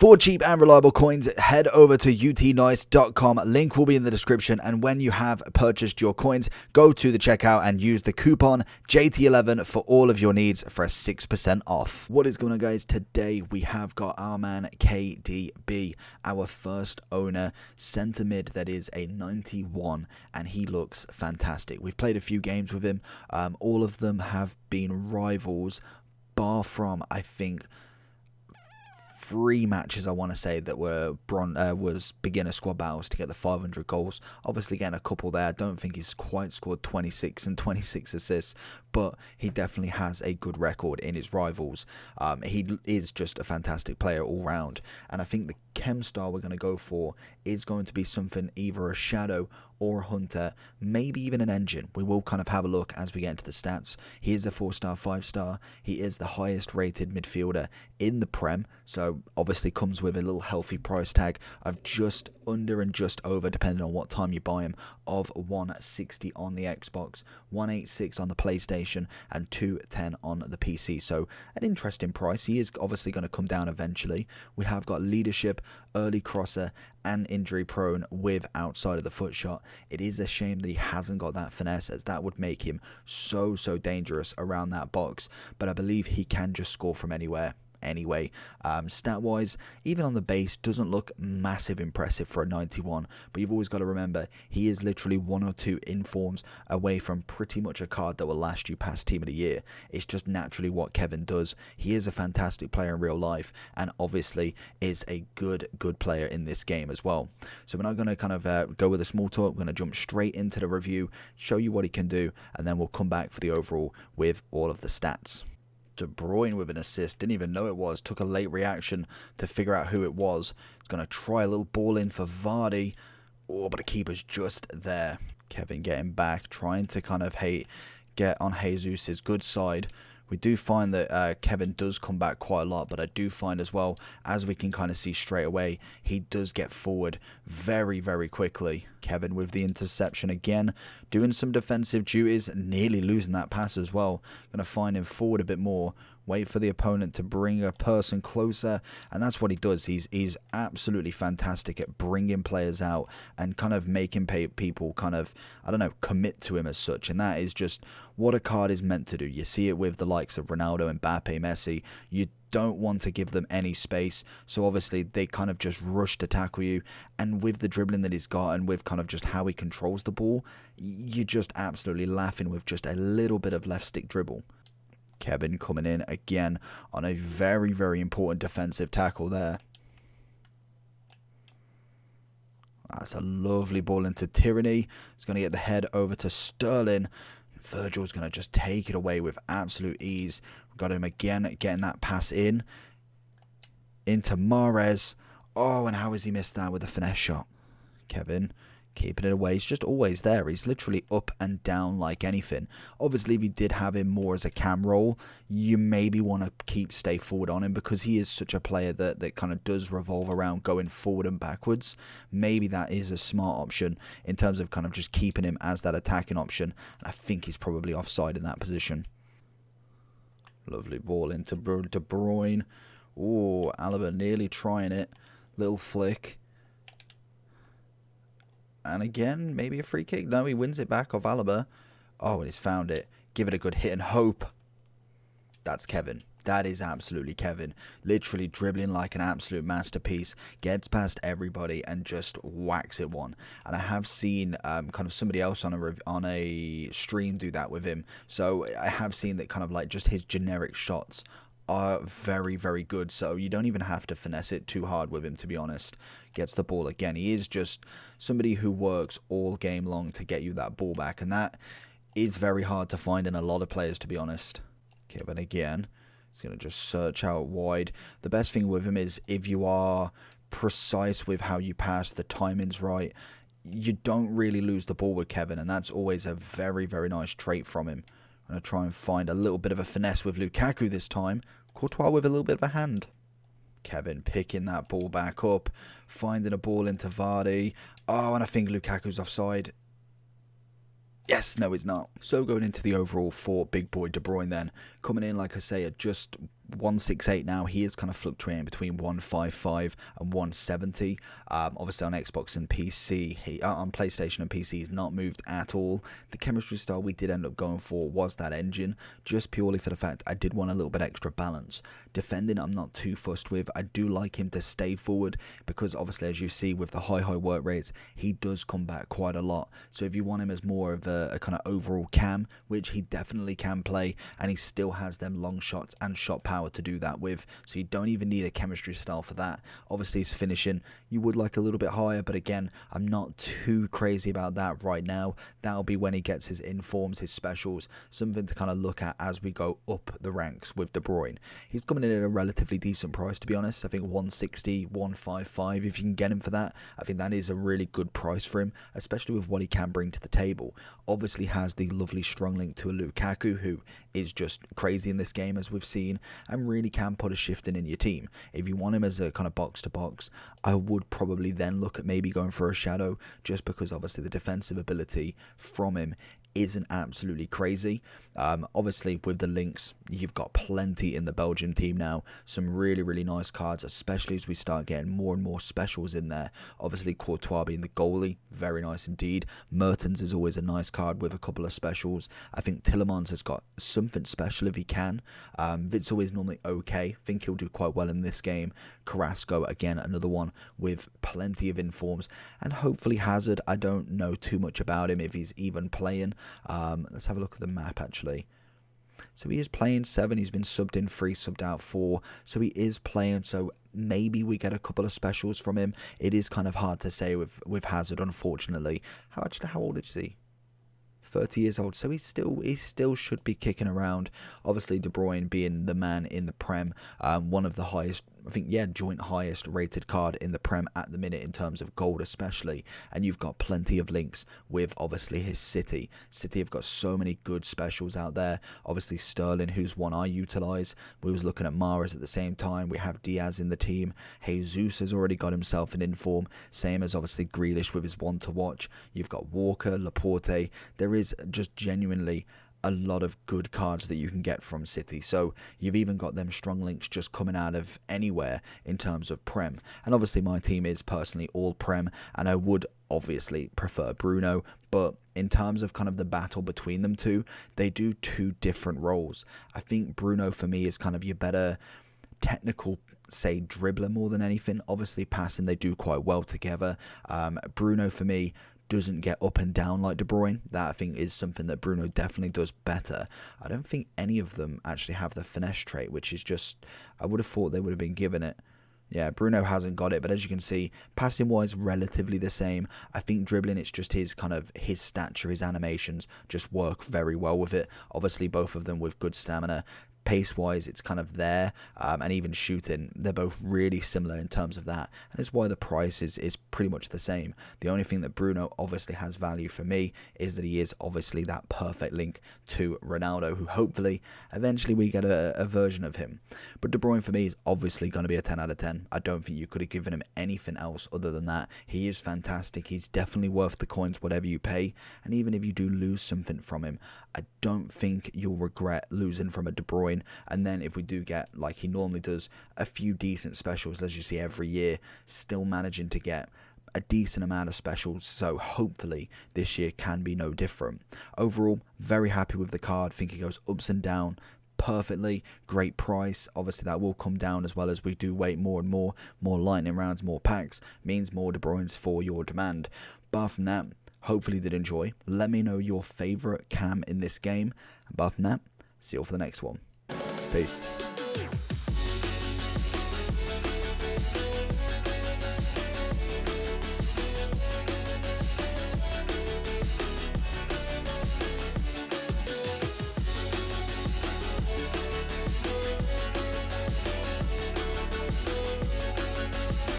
For cheap and reliable coins, head over to utnice.com. Link will be in the description. And when you have purchased your coins, go to the checkout and use the coupon JT11 for all of your needs for a 6% off. What is going on, guys? Today we have got our man KDB, our first owner centre mid that is a 91, and he looks fantastic. We've played a few games with him. All of them have been rivals, bar from, I think, 3 matches I want to say that were was beginner squad battles to get the 500 goals. Obviously getting a couple there. I don't think he's quite scored 26 and 26 assists, but he definitely has a good record in his rivals. He is just a fantastic player all round, and I think the chem star we're going to go for is going to be something either a shadow or a hunter, maybe even an engine. We will kind of have a look as we get into the stats. He is a 4-star, 5-star. He is the highest rated midfielder in the Prem, so obviously comes with a little healthy price tag of just under and just over, depending on what time you buy him, of 160 on the Xbox, 186 on the PlayStation, and 210 on the PC. So an interesting price. He is obviously going to come down eventually. We have got leadership, early crosser, and injury prone with outside of the foot shot. It is a shame that he hasn't got that finesse, as that would make him so dangerous around that box, but I believe he can just score from anywhere. Anyway, stat wise, even on the base, doesn't look massive impressive for a 91, but you've always got to remember he is literally 1 or 2 informs away from pretty much a card that will last you past team of the year. It's just naturally what Kevin does. He is a fantastic player in real life, and obviously is a good player in this game as well. So we're not going to kind of go with a small talk. We're going to jump straight into the review, show you what he can do, and then we'll come back for the overall with all of the stats. Bruyne with an assist, didn't even know it was, took a late reaction to figure out who it was. He's going to try a little ball in for Vardy, but the keeper's just there. Kevin getting back, trying to kind of get on Jesus' good side. We do find that Kevin does come back quite a lot, but I do find as well, as we can kind of see straight away, he does get forward very quickly. Kevin with the interception again, doing some defensive duties, nearly losing that pass as well. Going to find him forward a bit more, wait for the opponent to bring a person closer, and that's what he does. He's absolutely fantastic at bringing players out and kind of making people kind of, I don't know, commit to him as such, and that is just what a card is meant to do. You see it with the likes of Ronaldo, Mbappe, Messi. You don't want to give them any space, so obviously they kind of just rush to tackle you, and with the dribbling that he's got and with kind of just how he controls the ball, you're just absolutely laughing with just a little bit of left stick dribble. Kevin coming in again on a very important defensive tackle there. That's a lovely ball into Tyranny. He's going to get the head over to Sterling. Virgil's going to just take it away with absolute ease. We've got him again getting that pass into Mahrez. Oh, and how has he missed that with a finesse shot? Kevin keeping it away. He's just always there. He's literally up and down like anything. Obviously, if you did have him more as a cam role, you maybe want to stay forward on him, because he is such a player that kind of does revolve around going forward and backwards. Maybe that is a smart option in terms of kind of just keeping him as that attacking option. And I think he's probably offside in that position. Lovely ball into De Bruyne. Oh, Alaba nearly trying it. Little flick. And again, maybe a free kick. No, he wins it back off Alaba. Oh, and he's found it. Give it a good hit and hope. That's Kevin. That is absolutely Kevin. Literally dribbling like an absolute masterpiece. Gets past everybody and just whacks it one. And I have seen kind of somebody else on a stream do that with him. So I have seen that kind of like just his generic shots are very good, so you don't even have to finesse it too hard with him, to be honest. Gets the ball again. He is just somebody who works all game long to get you that ball back, and that is very hard to find in a lot of players, to be honest. Kevin again. He's going to just search out wide. The best thing with him is if you are precise with how you pass, the timing's right, you don't really lose the ball with Kevin, and that's always a very nice trait from him. I'm going to try and find a little bit of a finesse with Lukaku this time. Courtois with a little bit of a hand. Kevin picking that ball back up. Finding a ball into Vardy. Oh, and I think Lukaku's offside. Yes, no, it's not. So going into the overall for big boy De Bruyne then. Coming in, like I say, at just 168 now. He is kind of fluctuating between 155 and 170. Obviously on Xbox and PC, on PlayStation and PC, he's not moved at all. The chemistry style we did end up going for was that engine, just purely for the fact I did want a little bit extra balance. Defending, I'm not too fussed with. I do like him to stay forward because obviously, as you see with the high work rates, he does come back quite a lot. So if you want him as more of a kind of overall cam, which he definitely can play, and he still has them long shots and shot power to do that with, so you don't even need a chemistry style for that. Obviously his finishing you would like a little bit higher, but again, I'm not too crazy about that right now. That'll be when he gets his informs, his specials, something to kind of look at as we go up the ranks with De Bruyne. He's coming in at a relatively decent price, to be honest. I think 160, 155, if you can get him for that, I think that is a really good price for him, especially with what he can bring to the table. Obviously has the lovely strong link to a Lukaku, who is just crazy in this game, as we've seen, and really can put a shift in your team. If you want him as a kind of box to box, I would probably then look at maybe going for a shadow, just because obviously the defensive ability from him isn't absolutely crazy. Obviously with the links, you've got plenty in the Belgium team now, some really nice cards, especially as we start getting more and more specials in there. Obviously Courtois being the goalie, very nice indeed. Mertens is always a nice card with a couple of specials. I think Tillemans has got something special if he can. Witzel is normally okay, I think he'll do quite well in this game. Carrasco, again, another one with plenty of informs, and hopefully Hazard, I don't know too much about him, if he's even playing. Let's have a look at the map actually. So he is playing 7, he's been subbed in 3, subbed out 4, so he is playing, so maybe we get a couple of specials from him. It is kind of hard to say with Hazard, unfortunately. How old is he? 30 years old, so he still should be kicking around. Obviously De Bruyne being the man in the Prem, one of the highest, I think, yeah, joint highest rated card in the Prem at the minute in terms of gold especially, and you've got plenty of links with obviously his City have got so many good specials out there. Obviously Sterling, who's one I utilise. We was looking at Mahrez at the same time. We have Diaz in the team. Jesus has already got himself an inform, same as obviously Grealish with his one to watch. You've got Walker, Laporte. There is just genuinely a lot of good cards that you can get from City. So you've even got them strong links just coming out of anywhere in terms of Prem. And obviously my team is personally all Prem, and I would obviously prefer Bruno, but in terms of kind of the battle between them two, they do two different roles. I think Bruno for me is kind of your better technical, say, dribbler more than anything. Obviously passing, they do quite well together. Bruno for me doesn't get up and down like De Bruyne. That I think is something that Bruno definitely does better. I don't think any of them actually have the finesse trait, which is just, I would have thought they would have been given it. Yeah, Bruno hasn't got it, but as you can see, passing wise relatively the same. I think dribbling, it's just his stature, his animations just work very well with it. Obviously both of them with good stamina. Pace wise, it's kind of there, and even shooting, they're both really similar in terms of that, and it's why the price is pretty much the same. The only thing that Bruno obviously has value for me is that he is obviously that perfect link to Ronaldo, who hopefully eventually we get a version of him. But De Bruyne for me is obviously going to be a 10 out of 10. I don't think you could have given him anything else other than that. He is fantastic. He's definitely worth the coins, whatever you pay, and even if you do lose something from him, I don't think you'll regret losing from a De Bruyne. And then if we do get, like he normally does, a few decent specials, as you see every year, still managing to get a decent amount of specials, so hopefully this year can be no different. Overall, very happy with the card. Think it goes ups and down perfectly. Great price. Obviously that will come down as well as we do wait more and more lightning rounds, more packs, means more De Bruynes for your demand. Apart from that, hopefully you did enjoy. Let me know your favourite cam in this game. Apart from that, see you all for the next one. Peace.